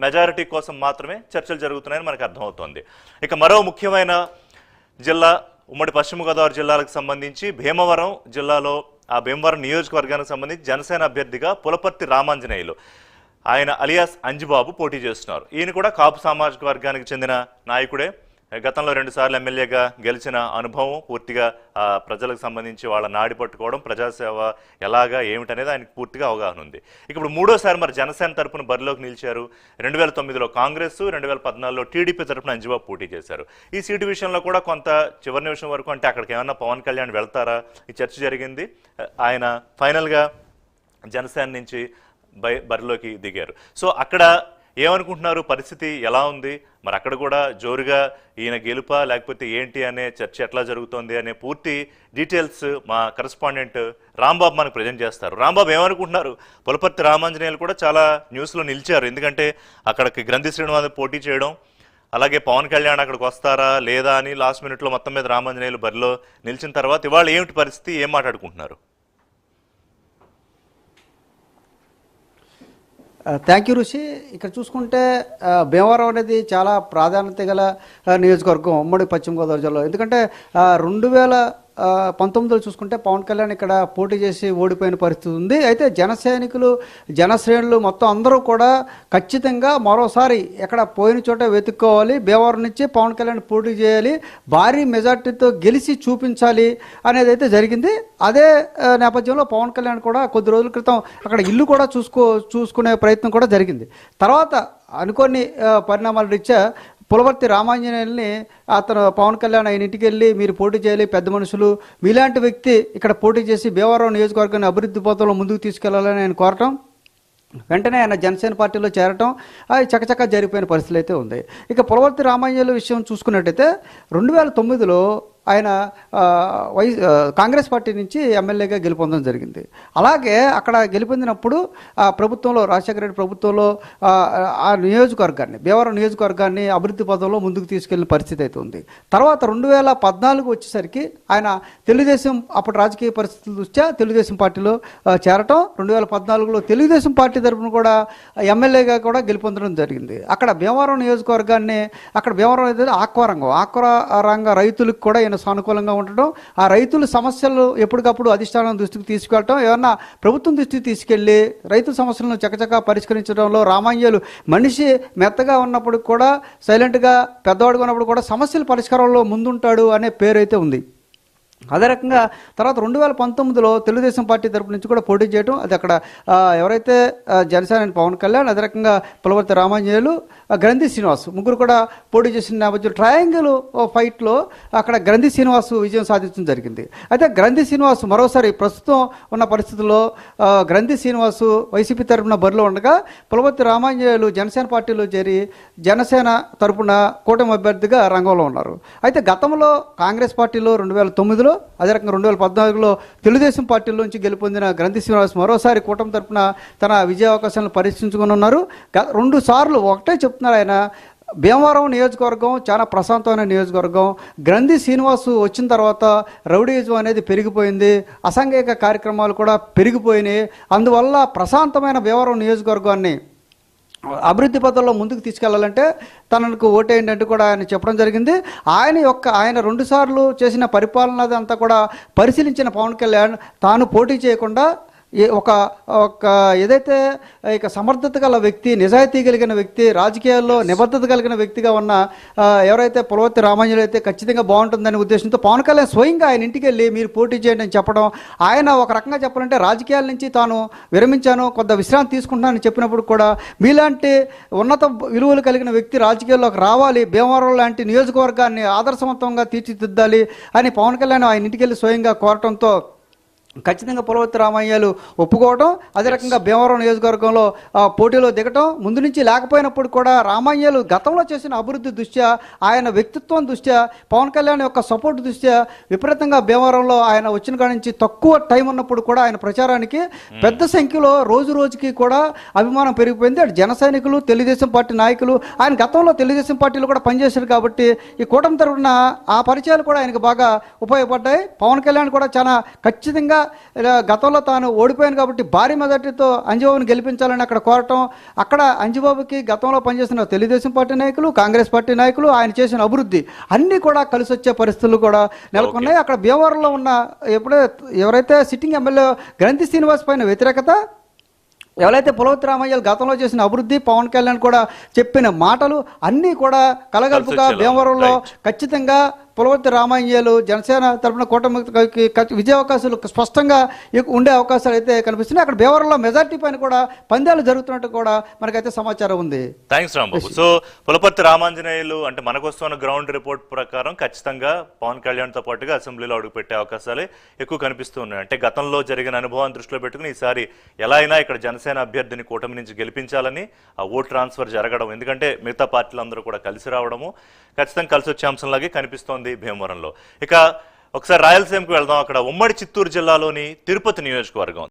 Majority కోసం మాత్రమే చర్చలు జరుగుతున్నాయని మనకు అర్థమవుతోంది. ఇక మరో ముఖ్యమైన జిల్లా ఉమ్మడి పశ్చిమ గోదావరి జిల్లాలకు సంబంధించి భీమవరం జిల్లాలో ఆ భీమవరం నియోజకవర్గానికి సంబంధించి జనసేన అభ్యర్థిగా పులపర్తి రామాంజనేయులు ఆయన అలియాస్ అంజిబాబు పోటీ చేస్తున్నారు. ఈయన కూడా కాపు సామాజిక వర్గానికి చెందిన నాయకుడే. గతంలో 2 సార్లు ఎమ్మెల్యేగా గెలిచిన అనుభవం, పూర్తిగా ప్రజలకు సంబంధించి వాళ్ళ నాడి పట్టుకోవడం, ప్రజాసేవ ఎలాగా ఏమిటనేది ఆయనకు పూర్తిగా అవగాహన ఉంది. ఇప్పుడు 3వసారి మరి జనసేన తరపున బరిలోకి నిలిచారు. 2009లో కాంగ్రెస్, 2014లో టీడీపీ తరపున అంజిబాబు పోటీ చేశారు. ఈ సీటు విషయంలో కూడా కొంత చివరి నిమిషం వరకు, అంటే అక్కడికి ఏమన్నా పవన్ కళ్యాణ్ వెళ్తారా ఈ చర్చ జరిగింది. ఆయన ఫైనల్గా జనసేన నుంచి బరిలోకి దిగారు. సో అక్కడ ఏమనుకుంటున్నారు, పరిస్థితి ఎలా ఉంది, మరి అక్కడ కూడా జోరుగా ఈయన గెలుపా లేకపోతే ఏంటి అనే చర్చ ఎట్లా జరుగుతోంది అనే పూర్తి డీటెయిల్స్ మా కరెస్పాండెంట్ రాంబాబు మనకు ప్రజెంట్ చేస్తారు. రాంబాబు, ఏమనుకుంటున్నారు? పులపర్తి రామాంజనేయులు కూడా చాలా న్యూస్లో నిలిచారు, ఎందుకంటే అక్కడికి గ్రంథి శ్రీనివాస్ పోటీ చేయడం, అలాగే పవన్ కళ్యాణ్ అక్కడికి వస్తారా లేదా అని లాస్ట్ మినిట్లో మొత్తం మీద రామాంజనేయులు బరిలో నిలిచిన తర్వాత ఇవాళ ఏమిటి పరిస్థితి, ఏం మాట్లాడుకుంటున్నారు? థ్యాంక్ యూ ఋషి. ఇక్కడ చూసుకుంటే భీమవరం అనేది చాలా ప్రాధాన్యత గల నియోజకవర్గం ఉమ్మడి పశ్చిమ గోదావరి జిల్లాలో. ఎందుకంటే 2019లో చూసుకుంటే పవన్ కళ్యాణ్ ఇక్కడ పోటీ చేసి ఓడిపోయిన పరిస్థితి ఉంది. అయితే జనసైనికులు, జనశ్రేణులు మొత్తం అందరూ కూడా ఖచ్చితంగా మరోసారి ఎక్కడ పోయిన చోట వెతుక్కోవాలి, భీమవరం నుంచి పవన్ కళ్యాణ్ పోటీ చేయాలి, భారీ మెజార్టీతో గెలిచి చూపించాలి అనేది అయితే జరిగింది. అదే నేపథ్యంలో పవన్ కళ్యాణ్ కూడా కొద్ది రోజుల క్రితం అక్కడ ఇల్లు కూడా చూసుకునే ప్రయత్నం కూడా జరిగింది. తర్వాత అనుకోని పరిణామాల రీత్యా పులపర్తి రామాంజనేయుల్ని అతను పవన్ కళ్యాణ్ ఆయన ఇంటికి వెళ్ళి మీరు పోటీ చేయాలి, పెద్ద మనుషులు మీలాంటి వ్యక్తి ఇక్కడ పోటీ చేసి భీమవరం నియోజకవర్గాన్ని అభివృద్ధి పథంలో ముందుకు తీసుకెళ్లాలని ఆయన కోరటం, వెంటనే ఆయన జనసేన పార్టీలో చేరటం అది చకచకా జరిగిపోయిన పరిస్థితులు అయితే ఉంది. ఇక పులపర్తి రామాంజనేయుల విషయం చూసుకున్నట్టయితే 2009లో ఆయన కాంగ్రెస్ పార్టీ నుంచి ఎమ్మెల్యేగా గెలుపొందడం జరిగింది. అలాగే అక్కడ గెలుపొందినప్పుడు ప్రభుత్వంలో రాజశేఖర రెడ్డి ప్రభుత్వంలో ఆ నియోజకవర్గాన్ని, భీమవరం నియోజకవర్గాన్ని అభివృద్ధి పథంలో ముందుకు తీసుకెళ్లిన పరిస్థితి అయితే ఉంది. తర్వాత 2014 వచ్చేసరికి ఆయన తెలుగుదేశం అప్పటి రాజకీయ పరిస్థితుల దృష్ట్యా తెలుగుదేశం పార్టీలో చేరటం, 2014లో తెలుగుదేశం పార్టీ తరఫున కూడా ఎమ్మెల్యేగా కూడా గెలుపొందడం జరిగింది. అక్కడ భీమవరం నియోజకవర్గాన్ని, అక్కడ భీమవరం అయితే ఆక్వరంగ రైతులకు కూడా సానుకూలంగా ఉండటం, ఆ రైతుల సమస్యలు ఎప్పటికప్పుడు అధిష్టానం దృష్టికి తీసుకెళ్ళటం, ఏమన్నా ప్రభుత్వం దృష్టికి తీసుకెళ్లి రైతుల సమస్యలను చకచకా పరిష్కరించడంలో రామాంజనేయులు మనిషి మెత్తగా ఉన్నప్పుడు కూడా, సైలెంట్గా పెద్దవాడుగా ఉన్నప్పుడు కూడా సమస్యల పరిష్కారంలో ముందుంటాడు అనే పేరు అయితే ఉంది. అదే రకంగా తర్వాత 2019లో తెలుగుదేశం పార్టీ తరపు నుంచి కూడా పోటీ చేయడం, అది అక్కడ ఎవరైతే జనసేన పవన్ కళ్యాణ్, అదే రకంగా పులపర్తి రామాంజనేయులు, గ్రంథి శ్రీనివాస్ ముగ్గురు కూడా పోటీ చేసిన నేపథ్యంలో ట్రయాంగిల్ ఫైట్లో అక్కడ గ్రంథి శ్రీనివాస్ విజయం సాధించడం జరిగింది. అయితే గ్రంథి శ్రీనివాస్ మరోసారి ప్రస్తుతం ఉన్న పరిస్థితుల్లో గ్రంథి శ్రీనివాస్ వైసీపీ తరపున బరిలో ఉండగా పులపర్తి రామాంజనేయులు జనసేన పార్టీలో చేరి జనసేన తరపున కూటమి అభ్యర్థిగా రంగంలో ఉన్నారు. అయితే గతంలో కాంగ్రెస్ పార్టీలో 2009లో, అదే రకంగా 2014లో తెలుగుదేశం పార్టీలోంచి గెలుపొందిన గ్రంథి శ్రీనివాస్ మరోసారి కూటమి తరపున తన విజయావకాశాలను పరీక్షించుకుని ఉన్నారు. 2 సార్లు ఒకటే చెప్తున్నారు ఆయన, భీమవరం నియోజకవర్గం చాలా ప్రశాంతమైన నియోజకవర్గం, గ్రంథి శ్రీనివాసు వచ్చిన తర్వాత రౌడీయిజం అనేది పెరిగిపోయింది, అసాంఘిక కార్యక్రమాలు కూడా పెరిగిపోయినాయి, అందువల్ల ప్రశాంతమైన భీమవరం నియోజకవర్గాన్ని అభివృద్ధి పథంలో ముందుకు తీసుకెళ్లాలంటే తనకు ఓటేయండి అంటూ కూడా ఆయన చెప్పడం జరిగింది. ఆయన 2 సార్లు చేసిన పరిపాలన అంతా కూడా పరిశీలించిన పవన్ కళ్యాణ్ తాను పోటీ చేయకుండా ఒక ఏదైతే ఇక సమర్థత గల వ్యక్తి, నిజాయితీ కలిగిన వ్యక్తి, రాజకీయాల్లో నిబద్ధత కలిగిన వ్యక్తిగా ఉన్న ఎవరైతే పులపర్తి రామాంజనేయులు అయితే ఖచ్చితంగా బాగుంటుందనే ఉద్దేశంతో పవన్ కళ్యాణ్ స్వయంగా ఆయన ఇంటికి వెళ్ళి మీరు పోటీ చేయండి అని చెప్పడం, ఆయన ఒక రకంగా చెప్పాలంటే రాజకీయాల నుంచి తాను విరమించాను, కొంత విశ్రాంతి తీసుకుంటున్నానని చెప్పినప్పుడు కూడా మీలాంటి ఉన్నత విలువలు కలిగిన వ్యక్తి రాజకీయాల్లోకి రావాలి, భీమవరం లాంటి నియోజకవర్గాన్ని ఆదర్శవంతంగా తీర్చిదిద్దాలి అని పవన్ కళ్యాణ్ ఆయన ఇంటికి వెళ్ళి స్వయంగా కోరటంతో ఖచ్చితంగా పులపర్తి రామాంజనేయులు ఒప్పుకోవడం, అదే రకంగా భీమవరం నియోజకవర్గంలో పోటీలో దిగటం, ముందు నుంచి లేకపోయినప్పుడు కూడా రామాంజనేయులు గతంలో చేసిన అభివృద్ధి దృష్ట్యా, ఆయన వ్యక్తిత్వం దృష్ట్యా, పవన్ కళ్యాణ్ యొక్క సపోర్ట్ దృష్ట్యా విపరీతంగా భీమవరంలో ఆయన వచ్చిన కాడి నుంచి తక్కువ టైం ఉన్నప్పుడు కూడా ఆయన ప్రచారానికి పెద్ద సంఖ్యలో రోజు రోజుకి కూడా అభిమానం పెరిగిపోయింది. అటు జన సైనికులు, తెలుగుదేశం పార్టీ నాయకులు, ఆయన గతంలో తెలుగుదేశం పార్టీలో కూడా పనిచేశారు కాబట్టి ఈ కూటమి తరఫున ఆ పరిచయాలు కూడా ఆయనకు బాగా ఉపయోగపడ్డాయి. పవన్ కళ్యాణ్ కూడా చాలా ఖచ్చితంగా ఇలా గతంలో తాను ఓడిపోయాను కాబట్టి భారీ మెజార్టీతో అంజబాబుని గెలిపించాలని అక్కడ కోరటం, అక్కడ అంజబాబుకి గతంలో పనిచేసిన తెలుగుదేశం పార్టీ నాయకులు, కాంగ్రెస్ పార్టీ నాయకులు, ఆయన చేసిన అభివృద్ధి అన్నీ కూడా కలిసి వచ్చే పరిస్థితులు కూడా నెలకొన్నాయి. అక్కడ భీమవరంలో ఉన్న ఎవరైతే సిట్టింగ్ ఎమ్మెల్యే గ్రంథి శ్రీనివాస్ పైన వ్యతిరేకత, ఎవరైతే పులవర్తి రామయ్యలు గతంలో చేసిన అభివృద్ధి, పవన్ కళ్యాణ్ కూడా చెప్పిన మాటలు అన్నీ కూడా కలగలుపుగా భీమవరంలో ఖచ్చితంగా పులవర్తి రామయ్యలు జనసేన తరఫున కూటమికి విజయ అవకాశాలు స్పష్టంగా ఉండే అవకాశాలు అయితే కనిపిస్తున్నాయి. అక్కడ భీమవరంలో మెజార్టీ పైన కూడా పందాలు జరుగుతున్నట్టు కూడా మనకైతే సమాచారం ఉంది. థ్యాంక్స్ రాంబాబు. సో పులపర్తి రామాంజనేయులు అంటే మనకు వస్తున్న గ్రౌండ్ రిపోర్ట్ ప్రకారం ఖచ్చితంగా పవన్ కళ్యాణ్తో పాటుగా అసెంబ్లీలో అడుగుపెట్టే అవకాశాలే ఎక్కువ కనిపిస్తూ ఉన్నాయి. అంటే గతంలో జరిగిన అనుభవాన్ని దృష్టిలో పెట్టుకుని ఈసారి ఎలా అయినా ఇక్కడ జనసేన అభ్యర్థిని కూటమి నుంచి గెలిపించాలని ఆ ఓట్ ట్రాన్స్ఫర్ జరగడం, ఎందుకంటే మిగతా పార్టీలందరూ కూడా కలిసి రావడము ఖచ్చితంగా కలిసి వచ్చే అంశంలాగే కనిపిస్తోంది భీమవరంలో. ఇక ఒకసారి రాయలసీమకు వెళ్దాం. అక్కడ ఉమ్మడి చిత్తూరు జిల్లాలోని తిరుపతి నియోజకవర్గం